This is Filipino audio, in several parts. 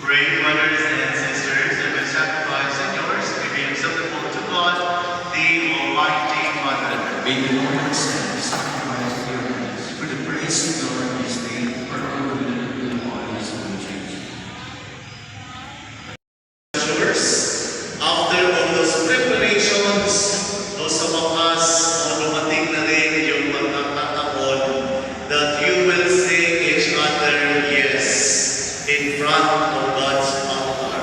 Great brothers and sisters, I will sacrifice in yours the gifts of the Lord to God, the Almighty Mother. May the Lord accept the sacrifice of your hands for the praise of God and His name, for our good and the good of all His own church. After all those preparations, those sa wakas, dumating na rin yung magkakataon that you will sing each other yes in front of God's altar.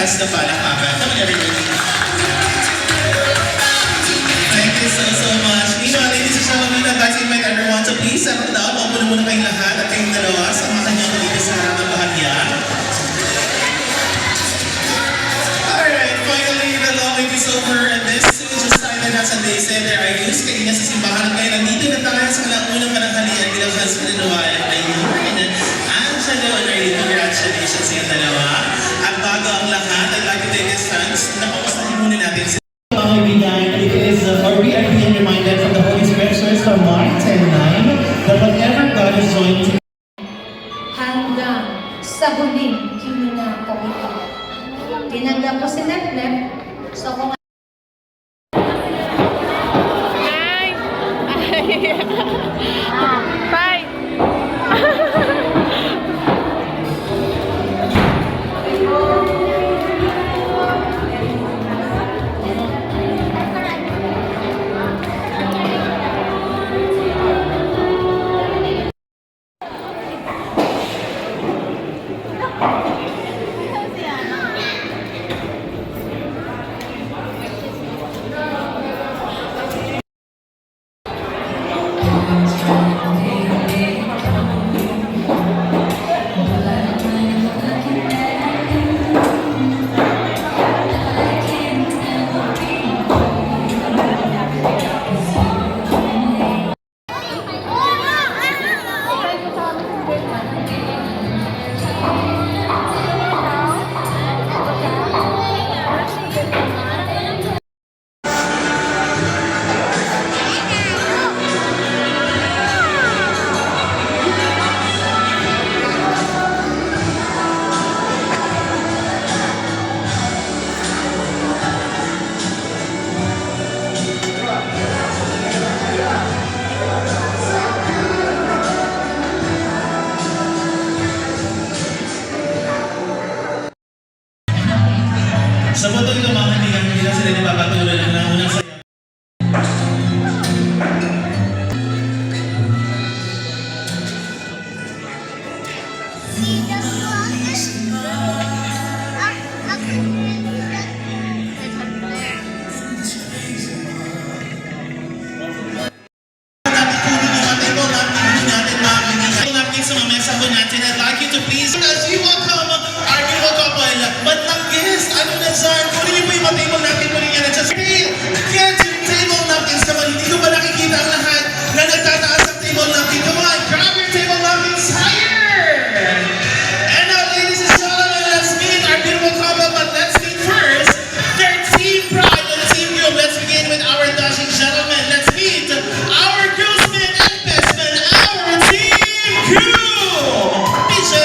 malakas na palakpakan. Come on, everybody. Thank you so much. Meanwhile, ladies and gentlemen, I'd like to invite everyone to please settle down. Maupo na muna kayong lahat at kayong dalawa sa mga kanyang dito sa harap ng bahagya. Alright, finally, the long wait is over and this too just silent as they say their ayos. Kanina sa simbahan at ngayon, nandito na tayo sa unang pananghalian bilang husband and wife. Ayun, Angelo and Arlene, congratulations sa inyong dalawa. At bago ang lahat, I'd like to take this chance na papasahin muna natin si mga kaibigan. It is, or we are being reminded from the Holy Scriptures from Mark 10:9 that whatever God is joined to hanggang sa huling hininga ko ito. Tinanggap ko si Leplep, so kung Bye. sa botong ito mga kaibigan, hindi lang sila napapatuloy ng unang saya. Sa mga mesa po natin, I'd like you to please, as you welcome our beautiful couple, but guest, ano na dyan? Kunin niyo po yung mga table natin, kunin niyo na dyan. Hey, get your table napkins naman. Hindi ko ba nakikita ang lahat na nagtataas ang table napkin? Come on, grab your table napkins higher! And now, ladies and gentlemen, let's meet our beautiful couple, but let's meet first their team pride and team group. Let's begin with our dashing gentlemen. Let's meet our groomsmen and bestmen, our team group! DJ!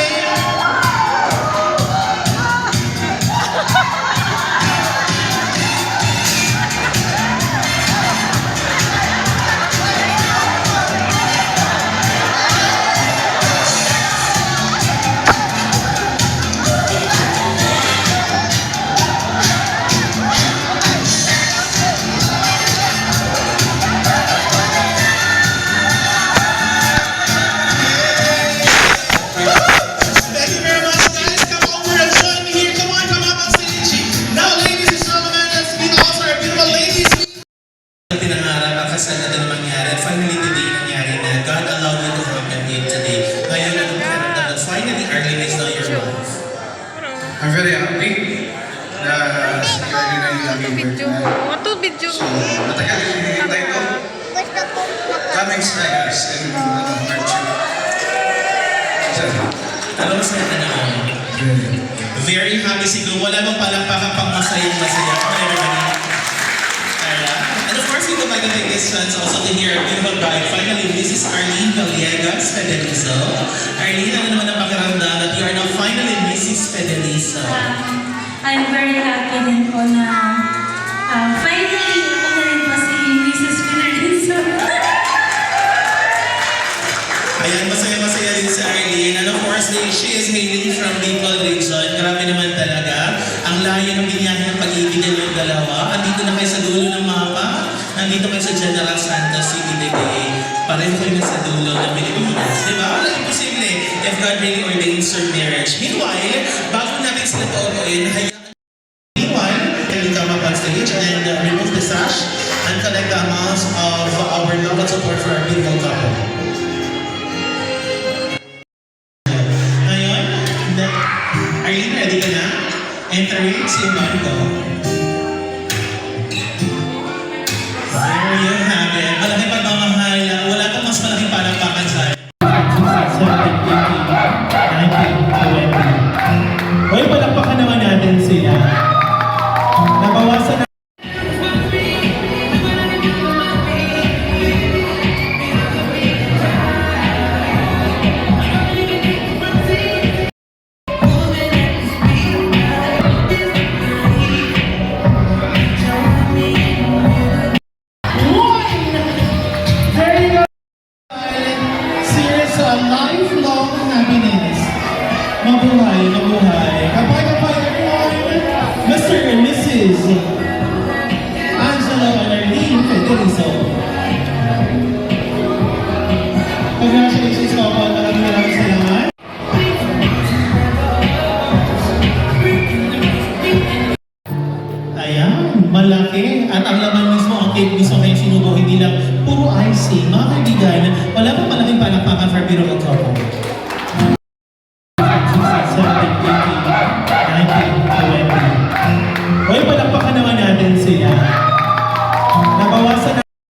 Thank you very much, guys. Come over and join me here. Come on on stage. Now, ladies and gentlemen, let's meet also our beautiful ladies. Tinangarap ang kasal na din mangyari. At finally, today nangyari na God allowed you to happen here today. Ngayon, anong pakiramdam that finally Arlene is now your wife? I'm very happy na si Arlene na yung laging Video. birthday. What to video? So, matagal yung hinihintay ko. Coming strikers and virtue. So, Ano masaya ka na ako? Very happy siguro. Wala bang palakpakan pang masayang masaya. Come on, everybody. Alright. And of course, we would like to take this chance also to hear a beautiful bride. Finally, this is Arlene Villegas Federizo. Arlene, ano naman ang pakiramdam that you are now finally Mrs. Federizo? I'm very happy din po na finally ako na rin po si Mrs. Federizo. Ayan, masaya-masaya din si Arlene. And of course, she is hailing from Bicol region. Grabe naman talaga. Ang layo ng binyahe ng pag-ibigan ng dalawa. Andito na kayo sa dulo ng mapa. Nandito kayo sa General Santos City today. Pareho kayo na sa dulo ng Pilipinas. Diba? Walang imposible if God really ordains your marriage. Meanwhile, bago natin sila paupuin, Entering si Marco. There you have it. Malaking pagmamahal. Wala pang mas malaking palakpakan sa 17, 18, 19, 20. Hoy, palakpakan naman natin sila. Nabawasan na. Series of lifelong happiness. Mabuhay, mabuhay. Kapay, everyone. Mr. and Mrs. Angelo and Arlene Federizo. Congratulations, couple. Maraming salamat. Ayan, malaki. At ang laman mismo, ang cake mismo kayo sinubo, hindi lang puro icing. Mga